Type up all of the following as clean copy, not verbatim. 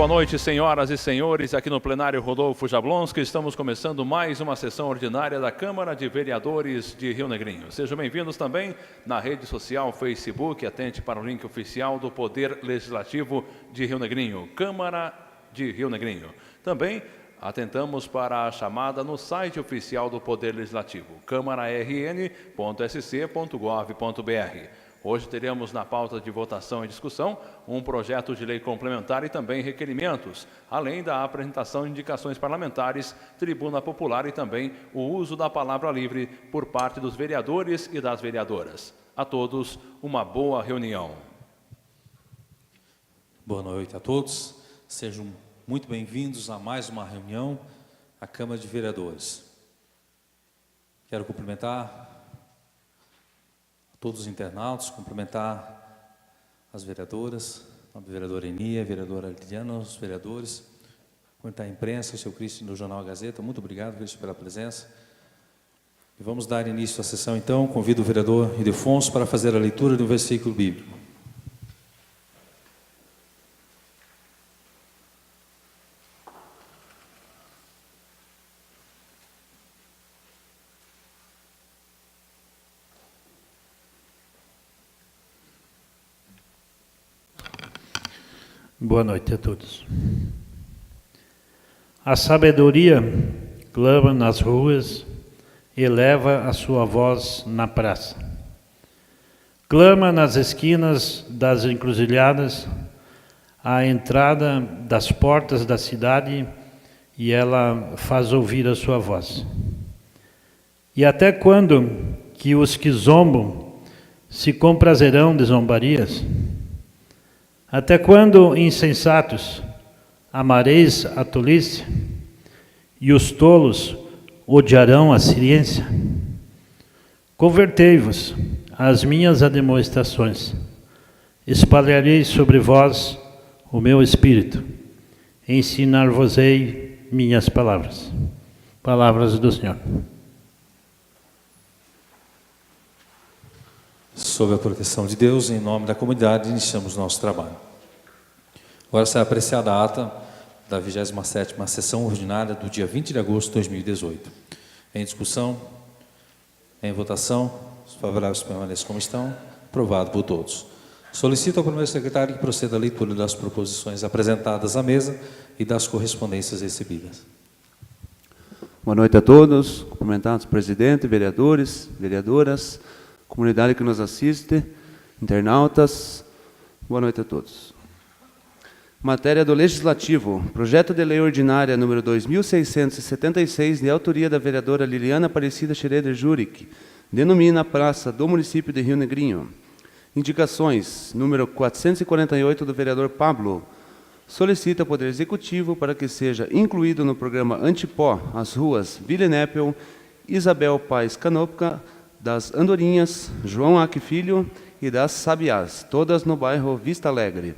Boa noite, senhoras e senhores. Aqui no plenário Rodolfo Jablonski, estamos começando mais uma sessão ordinária da Câmara de Vereadores de Rio Negrinho. Sejam bem-vindos também na rede social Facebook. Atente para o link oficial do Poder Legislativo de Rio Negrinho, Câmara de Rio Negrinho. Também atentamos para a chamada no site oficial do Poder Legislativo, câmararn.sc.gov.br. Hoje teremos na pauta de votação e discussão um projeto de lei complementar e também requerimentos, além da apresentação de indicações parlamentares, tribuna popular e também o uso da palavra livre por parte dos vereadores e das vereadoras. A todos, uma boa reunião. Boa noite a todos. Sejam muito bem-vindos a mais uma reunião da Câmara de Vereadores. Quero cumprimentar todos os internautas, cumprimentar as vereadoras, a vereadora Enia, a vereadora Liliana, os vereadores, cumprimentar a imprensa, o seu Cristo do Jornal Gazeta. Muito obrigado, Cristo, pela presença. E vamos dar início à sessão, então. Convido o vereador Ildefonso para fazer a leitura do versículo bíblico. Boa noite a todos. A sabedoria clama nas ruas e eleva a sua voz na praça. Clama nas esquinas das encruzilhadas, à entrada das portas da cidade, e ela faz ouvir a sua voz. E até quando que os que zombam se comprazerão de zombarias? Até quando, insensatos, amareis a tolice, e os tolos odiarão a ciência? Convertei-vos às minhas admoestações, espalharei sobre vós o meu espírito, ensinar-vos-ei minhas palavras. Palavras do Senhor. Sob a proteção de Deus, em nome da comunidade, iniciamos nosso trabalho. Agora será apreciada a ata da 27ª sessão ordinária do dia 20 de agosto de 2018. Em discussão, em votação, os favoráveis permaneçam como estão, aprovado por todos. Solicito ao primeiro secretário que proceda à leitura das proposições apresentadas à mesa e das correspondências recebidas. Boa noite a todos, cumprimentados presidente, vereadores, vereadoras, comunidade que nos assiste, internautas, boa noite a todos. Matéria do Legislativo, projeto de lei ordinária número 2676, de autoria da vereadora Liliana Aparecida Schroeder Jurich, denomina a praça do município de Rio Negrinho. Indicações, número 448 do vereador Pablo, solicita ao Poder Executivo para que seja incluído no programa Antipó as ruas Villenépel, Isabel Paes Canopca, das Andorinhas, João Aque Filho e das Sabiás, todas no bairro Vista Alegre.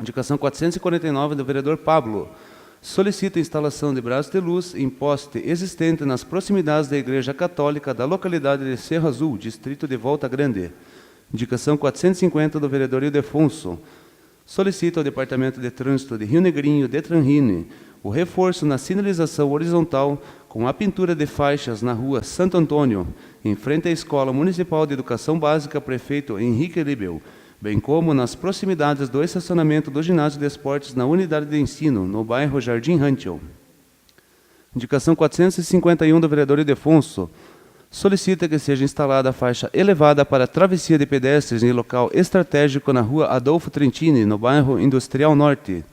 Indicação 449 do vereador Pablo, solicita a instalação de braços de luz em poste existente nas proximidades da Igreja Católica da localidade de Cerro Azul, distrito de Volta Grande. Indicação 450 do vereador Ildefonso, solicita ao Departamento de Trânsito de Rio Negrinho, Detranrine, o reforço na sinalização horizontal com a pintura de faixas na rua Santo Antônio, em frente à Escola Municipal de Educação Básica Prefeito Henrique Libel, bem como nas proximidades do estacionamento do ginásio de esportes na unidade de ensino, no bairro Jardim Rancho. Indicação 451 do vereador Ildefonso, solicita que seja instalada a faixa elevada para travessia de pedestres em local estratégico na rua Adolfo Trentini, no bairro Industrial Norte.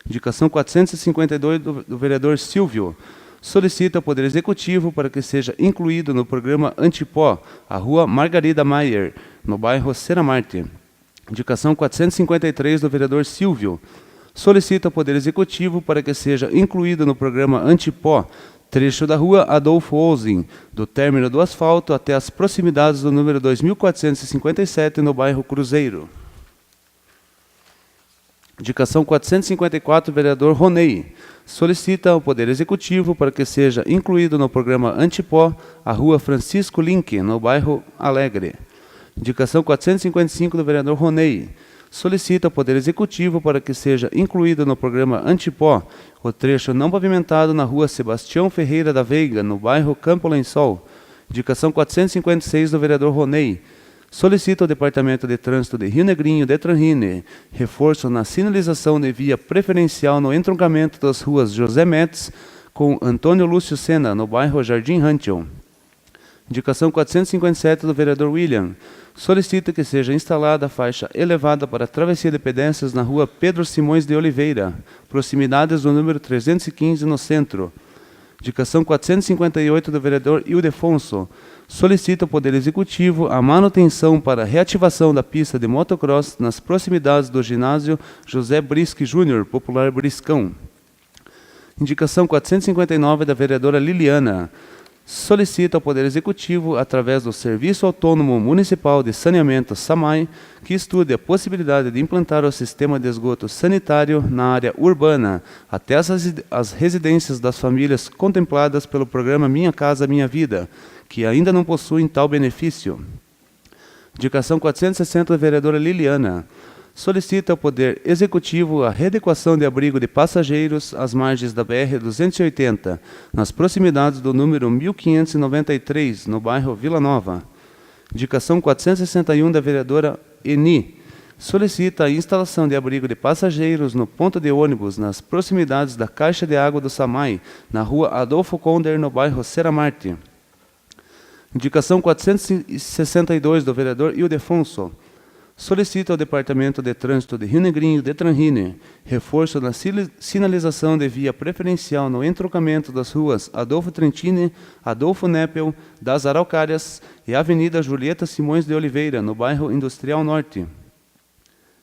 Indicação 452 do vereador Silvio, solicita ao Poder Executivo para que seja incluído no programa Antipó a rua Margarida Maier, no bairro Seramarte. Indicação 453 do vereador Silvio, solicita ao Poder Executivo para que seja incluído no programa Antipó, trecho da rua Adolfo Ouzin, do término do asfalto até as proximidades do número 2457, no bairro Cruzeiro. Indicação 454, vereador Ronei. Solicita ao Poder Executivo para que seja incluído no programa Antipó a rua Francisco Linke, no bairro Alegre. Indicação 455, do vereador Ronei. Solicita ao Poder Executivo para que seja incluído no programa Antipó o trecho não pavimentado na rua Sebastião Ferreira da Veiga, no bairro Campo Lençol. Indicação 456, do vereador Ronei. Solicita ao Departamento de Trânsito de Rio Negrinho, Detranrine, reforço na sinalização de via preferencial no entroncamento das ruas José Metz com Antônio Lúcio Sena, no bairro Jardim Rantion. Indicação 457, do vereador William. Solicita que seja instalada a faixa elevada para a travessia de pedestres na rua Pedro Simões de Oliveira, proximidades do número 315, no centro. Indicação 458, do vereador Ildefonso. Solicita ao Poder Executivo a manutenção para a reativação da pista de motocross nas proximidades do ginásio José Brisque Júnior, popular Briscão. Indicação 459, da vereadora Liliana. Solicita ao Poder Executivo, através do Serviço Autônomo Municipal de Saneamento SAMAI, que estude a possibilidade de implantar o sistema de esgoto sanitário na área urbana, até as residências das famílias contempladas pelo programa Minha Casa Minha Vida, que ainda não possuem tal benefício. Indicação 460, da vereadora Liliana. Solicita ao Poder Executivo a readequação de abrigo de passageiros às margens da BR-280, nas proximidades do número 1593, no bairro Vila Nova. Indicação 461, da vereadora Eni. Solicita a instalação de abrigo de passageiros no ponto de ônibus, nas proximidades da Caixa de Água do Samai, na rua Adolfo Conder, no bairro Seramarte. Indicação 462, do vereador Ildefonso. Solicita ao Departamento de Trânsito de Rio Negrinho, Detranrine, reforço na sinalização de via preferencial no entroncamento das ruas Adolfo Trentini, Adolfo Neppel, das Araucárias e Avenida Julieta Simões de Oliveira, no bairro Industrial Norte.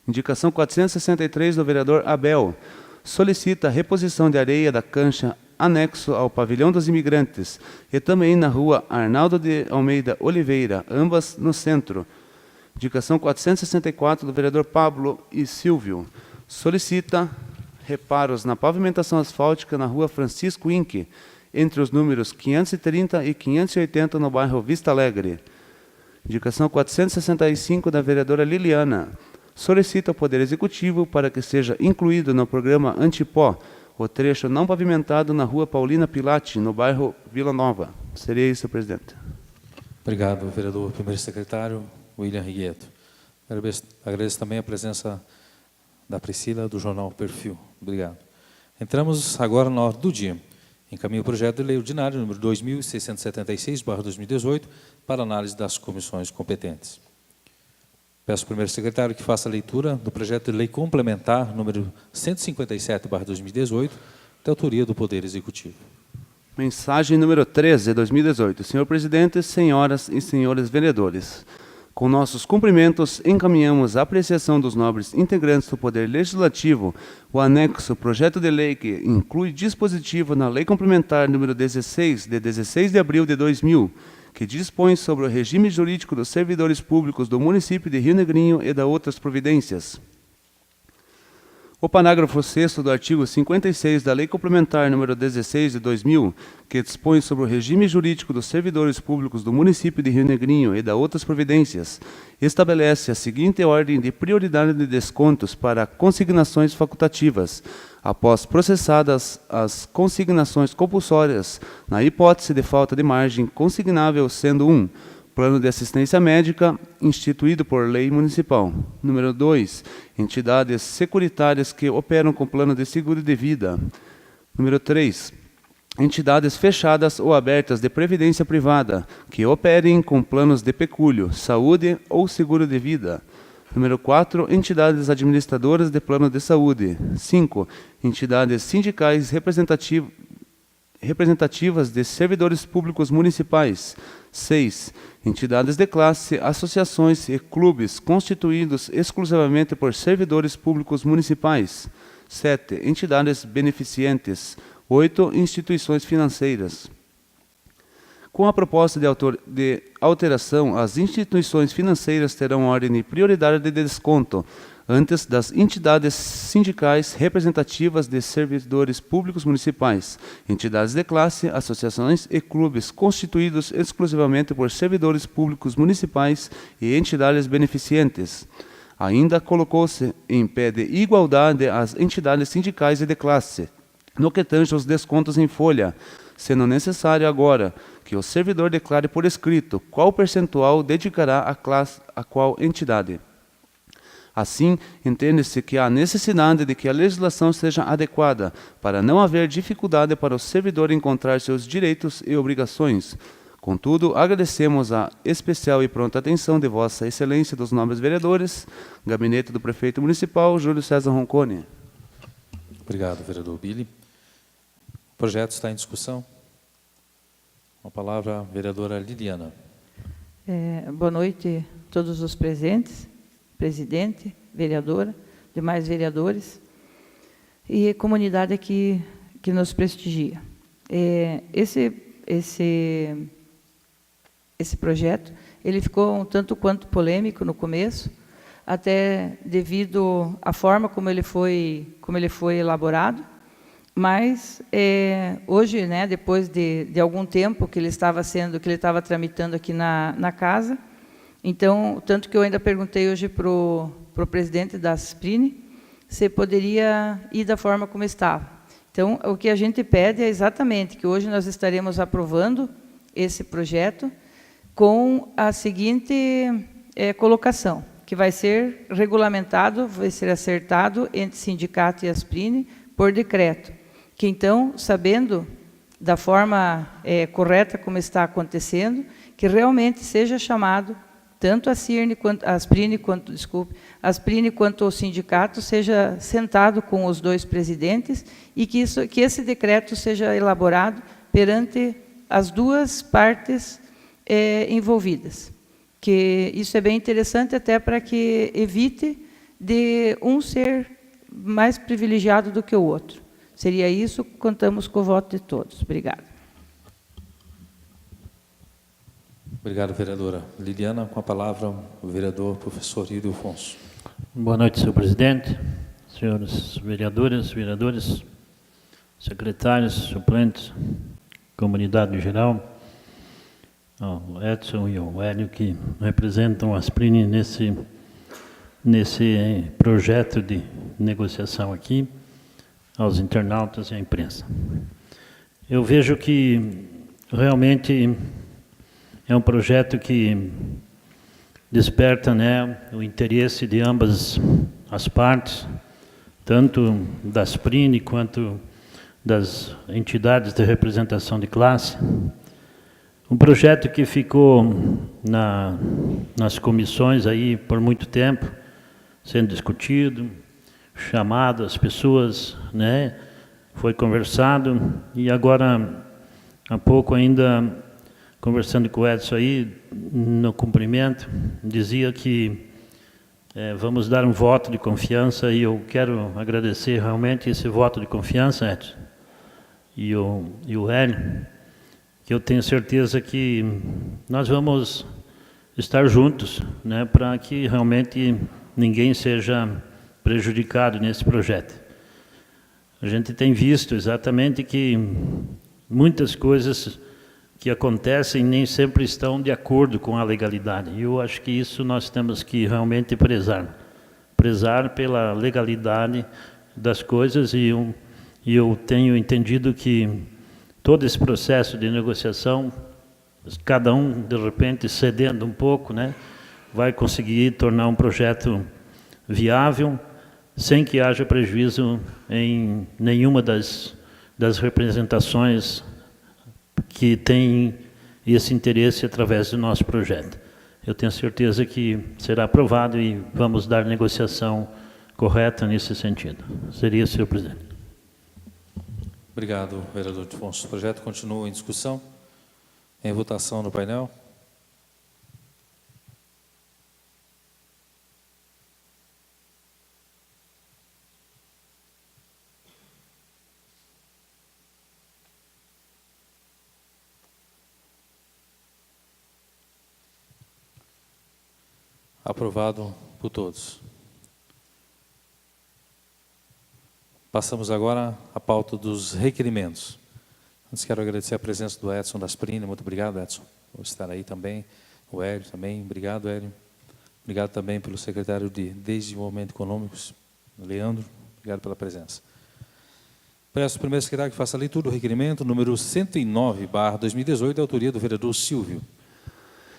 Indicação 463, do vereador Abel. Solicita a reposição de areia da cancha anexo ao Pavilhão dos Imigrantes e também na rua Arnaldo de Almeida Oliveira, ambas no centro. Indicação 464, do vereador Pablo e Silvio. Solicita reparos na pavimentação asfáltica na rua Francisco Inque, entre os números 530 e 580, no bairro Vista Alegre. Indicação 465, da vereadora Liliana. Solicita ao Poder Executivo para que seja incluído no programa Antipó o trecho não pavimentado na rua Paulina Pilate, no bairro Vila Nova. Seria isso, presidente. Obrigado, vereador primeiro secretário William Rigueto. Agradeço também a presença da Priscila, do jornal Perfil. Obrigado. Entramos agora na ordem do dia. Encaminho o projeto de lei ordinário número 2676/2018 para análise das comissões competentes. Peço ao primeiro secretário que faça a leitura do projeto de lei complementar número 157/2018, de autoria do Poder Executivo. Mensagem número 13 de 2018. Senhor presidente, senhoras e senhores vereadores, com nossos cumprimentos, encaminhamos a apreciação dos nobres integrantes do Poder Legislativo o anexo projeto de lei que inclui dispositivo na Lei Complementar número 16, de 16 de abril de 2000, que dispõe sobre o regime jurídico dos servidores públicos do município de Rio Negrinho e da outras providências. O parágrafo 6º do artigo 56 da Lei Complementar número 16 de 2000, que dispõe sobre o regime jurídico dos servidores públicos do município de Rio Negrinho e da outras providências, estabelece a seguinte ordem de prioridade de descontos para consignações facultativas, após processadas as consignações compulsórias, na hipótese de falta de margem consignável, sendo 1. Plano de assistência médica instituído por lei municipal. Número 2. Entidades securitárias que operam com plano de seguro de vida. Número 3. Entidades fechadas ou abertas de previdência privada que operem com planos de pecúlio, saúde ou seguro de vida. Número 4. Entidades administradoras de plano de saúde. 5. Entidades sindicais representativas de servidores públicos municipais. 6. Entidades de classe, associações e clubes constituídos exclusivamente por servidores públicos municipais. 7. Entidades beneficentes. 8. Instituições financeiras. Com a proposta de alteração, as instituições financeiras terão ordem de prioridade de desconto antes das entidades sindicais representativas de servidores públicos municipais, entidades de classe, associações e clubes constituídos exclusivamente por servidores públicos municipais e entidades beneficentes. Ainda colocou-se em pé de igualdade as entidades sindicais e de classe, no que tange aos descontos em folha, sendo necessário agora que o servidor declare por escrito qual percentual dedicará à classe a qual entidade. Assim, entende-se que há necessidade de que a legislação seja adequada, para não haver dificuldade para o servidor encontrar seus direitos e obrigações. Contudo, agradecemos a especial e pronta atenção de Vossa Excelência dos nobres vereadores, Gabinete do Prefeito Municipal, Júlio César Roncone. Obrigado, vereador Billy. O projeto está em discussão. Com a palavra, a vereadora Liliana. Boa noite a todos os presentes, presidente, vereadora, demais vereadores e a comunidade aqui que nos prestigia. Esse projeto, ele ficou um tanto quanto polêmico no começo, até devido à forma como ele foi elaborado, mas hoje, né, depois de algum tempo que ele estava tramitando aqui na casa, então, tanto que eu ainda perguntei hoje para o presidente da Asprine se poderia ir da forma como estava. Então, o que a gente pede é exatamente que hoje nós estaremos aprovando esse projeto com a seguinte colocação, que vai ser regulamentado, vai ser acertado entre sindicato e Asprine por decreto, que então, sabendo da forma correta como está acontecendo, que realmente seja chamado tanto a Asprine quanto o sindicato seja sentado com os dois presidentes e que esse decreto seja elaborado perante as duas partes envolvidas. Que isso é bem interessante até para que evite de um ser mais privilegiado do que o outro. Seria isso, contamos com o voto de todos. Obrigada. Obrigado, vereadora Liliana. Com a palavra, o vereador professor Ildo Afonso. Boa noite, senhor presidente, senhores vereadoras, vereadores, secretários, suplentes, comunidade em geral, o Edson e o Hélio, que representam a Asprine nesse projeto de negociação aqui, aos internautas e à imprensa. Eu vejo que realmente é um projeto que desperta, né, o interesse de ambas as partes, tanto da Asprine quanto das entidades de representação de classe. Um projeto que ficou nas comissões aí por muito tempo, sendo discutido, chamado as pessoas, né, foi conversado, e agora, há pouco ainda, conversando com o Edson aí, no cumprimento, dizia que vamos dar um voto de confiança, e eu quero agradecer realmente esse voto de confiança, Edson, e o Hélio, que eu tenho certeza que nós vamos estar juntos, né, para que realmente ninguém seja prejudicado nesse projeto. A gente tem visto exatamente que muitas coisas que acontecem nem sempre estão de acordo com a legalidade. E eu acho que isso nós temos que realmente prezar pela legalidade das coisas, e eu tenho entendido que todo esse processo de negociação, cada um, de repente, cedendo um pouco, né, vai conseguir tornar um projeto viável, sem que haja prejuízo em nenhuma das representações que tem esse interesse através do nosso projeto. Eu tenho certeza que será aprovado e vamos dar negociação correta nesse sentido. Seria, senhor presidente. Obrigado, vereador Afonso. O projeto continua em discussão. Em votação no painel. Aprovado por todos. Passamos agora à pauta dos requerimentos. Antes quero agradecer a presença do Edson Dasprini. Muito obrigado, Edson, por estar aí também. O Hélio também. Obrigado, Hélio. Obrigado também pelo secretário de Desenvolvimento Econômico, Leandro. Obrigado pela presença. Peço ao primeiro secretário que faça a leitura do requerimento número 109/2018, da autoria do vereador Silvio.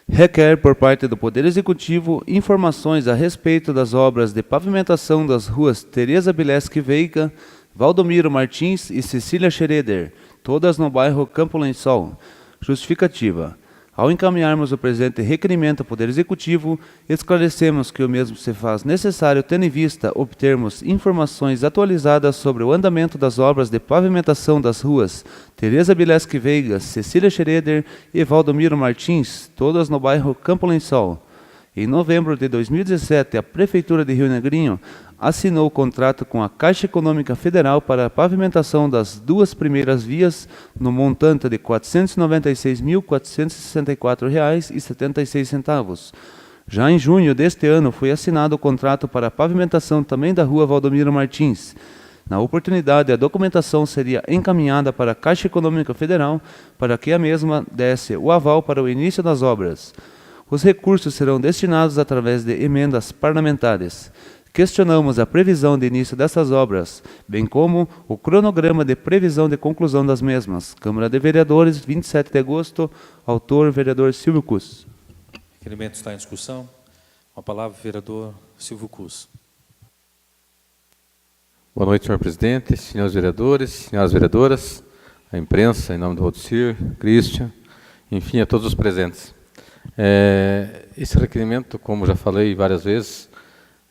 Requer, por parte do Poder Executivo, informações a respeito das obras de pavimentação das ruas Tereza Bileski Veiga, Valdomiro Martins e Cecília Schroeder, todas no bairro Campo Lençol. Justificativa. Ao encaminharmos o presente requerimento ao Poder Executivo, esclarecemos que o mesmo se faz necessário, tendo em vista obtermos informações atualizadas sobre o andamento das obras de pavimentação das ruas Tereza Bileski Veiga, Cecília Schroeder e Valdomiro Martins, todas no bairro Campo Lençol. Em novembro de 2017, a Prefeitura de Rio Negrinho assinou o contrato com a Caixa Econômica Federal para a pavimentação das 2 primeiras vias no montante de R$ 496.464,76. Já em junho deste ano, foi assinado o contrato para a pavimentação também da rua Valdomiro Martins. Na oportunidade, a documentação seria encaminhada para a Caixa Econômica Federal para que a mesma desse o aval para o início das obras. Os recursos serão destinados através de emendas parlamentares. Questionamos a previsão de início dessas obras, bem como o cronograma de previsão de conclusão das mesmas. Câmara de Vereadores, 27 de agosto, autor, vereador Silvio Cus. O requerimento está em discussão. Com a palavra, vereador Silvio Cus. Boa noite, senhor presidente, senhores vereadores, senhoras vereadoras, a imprensa, em nome do Rodcir, Christian, enfim, a todos os presentes. Esse requerimento, como já falei várias vezes,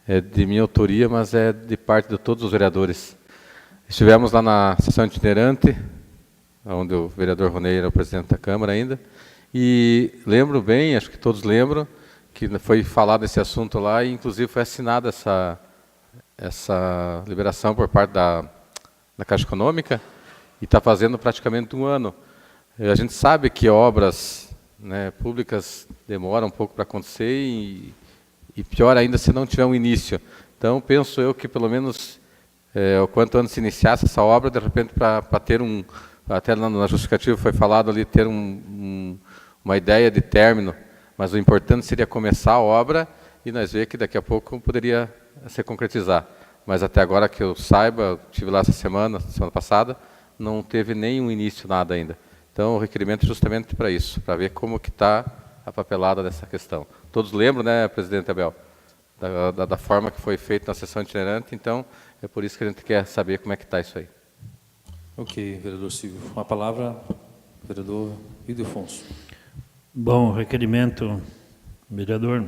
é de minha autoria, mas é de parte de todos os vereadores. Estivemos lá na sessão itinerante, onde o vereador Ronei era o presidente da Câmara ainda, e lembro bem, acho que todos lembram, que foi falado esse assunto lá, e inclusive foi assinada essa liberação por parte da Caixa Econômica, e está fazendo praticamente um ano. A gente sabe que obras, né, públicas demoram um pouco para acontecer e pior ainda se não tiver um início. Então, penso eu que pelo menos o quanto antes se iniciasse essa obra, de repente para ter até na justificativa foi falado ali, ter uma ideia de término, mas o importante seria começar a obra e nós ver que daqui a pouco poderia se concretizar. Mas até agora que eu saiba, estive lá essa semana passada, não teve nenhum início, nada ainda. Então, o requerimento é justamente para isso, para ver como que está a papelada dessa questão. Todos lembram, né, presidente Abel, da forma que foi feita na sessão itinerante, então é por isso que a gente quer saber como é que está isso aí. Ok, vereador Silvio. Com a palavra, vereador Ildefonso. Bom, requerimento, vereador,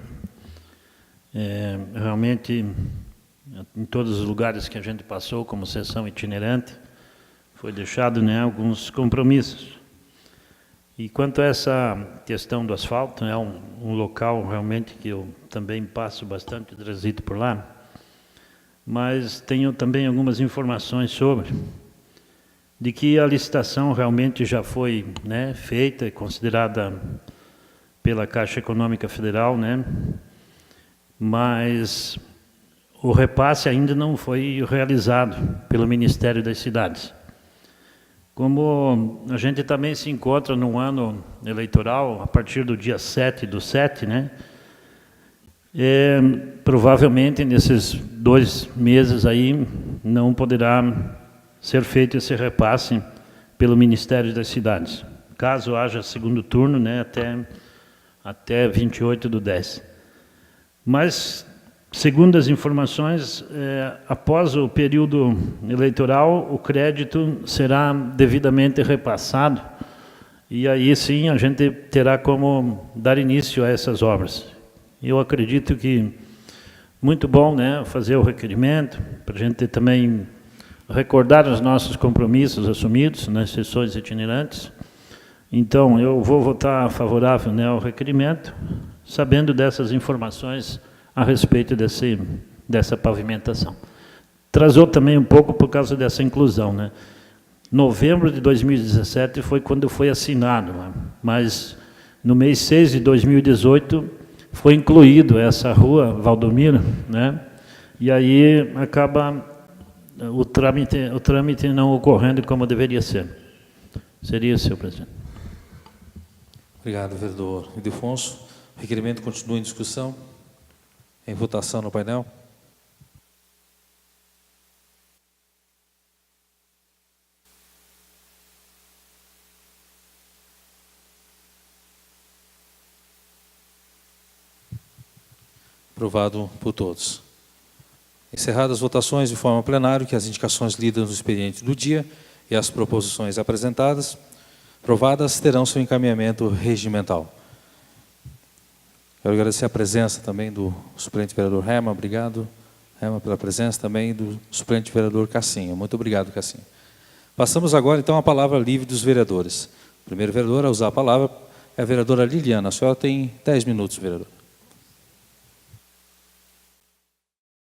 realmente, em todos os lugares que a gente passou como sessão itinerante, foi deixado, né, alguns compromissos. E quanto a essa questão do asfalto, é um local realmente que eu também passo bastante transito por lá, mas tenho também algumas informações sobre, de que a licitação realmente já foi, né, feita e considerada pela Caixa Econômica Federal, né, mas o repasse ainda não foi realizado pelo Ministério das Cidades. Como a gente também se encontra num ano eleitoral, a partir do dia 7/7, né? Provavelmente nesses 2 meses aí não poderá ser feito esse repasse pelo Ministério das Cidades. Caso haja segundo turno, né, até 28/10. Mas, segundo as informações, após o período eleitoral, o crédito será devidamente repassado e aí sim a gente terá como dar início a essas obras. Eu acredito que muito bom, né, fazer o requerimento, para a gente também recordar os nossos compromissos assumidos nas sessões itinerantes. Então, eu vou votar favorável, né, ao requerimento, sabendo dessas informações a respeito dessa pavimentação. Atrasou também um pouco por causa dessa inclusão, né? Novembro de 2017 foi quando foi assinado, né? Mas no mês 6 de 2018 foi incluído essa rua, Valdomiro, né? E aí acaba o trâmite não ocorrendo como deveria ser. Seria isso, senhor presidente. Obrigado, vereador Ildefonso. O requerimento continua em discussão. Em votação no painel. Aprovado por todos. Encerradas as votações de forma plenária, que as indicações lidas no expediente do dia e as proposições apresentadas, aprovadas, terão seu encaminhamento regimental. Quero agradecer a presença também do suplente vereador Herman, obrigado, Herman, pela presença também do suplente vereador Cassinha. Muito obrigado, Cassinha. Passamos agora, então, à palavra livre dos vereadores. O primeiro vereador a usar a palavra é a vereadora Liliana. A senhora tem 10 minutos, vereador.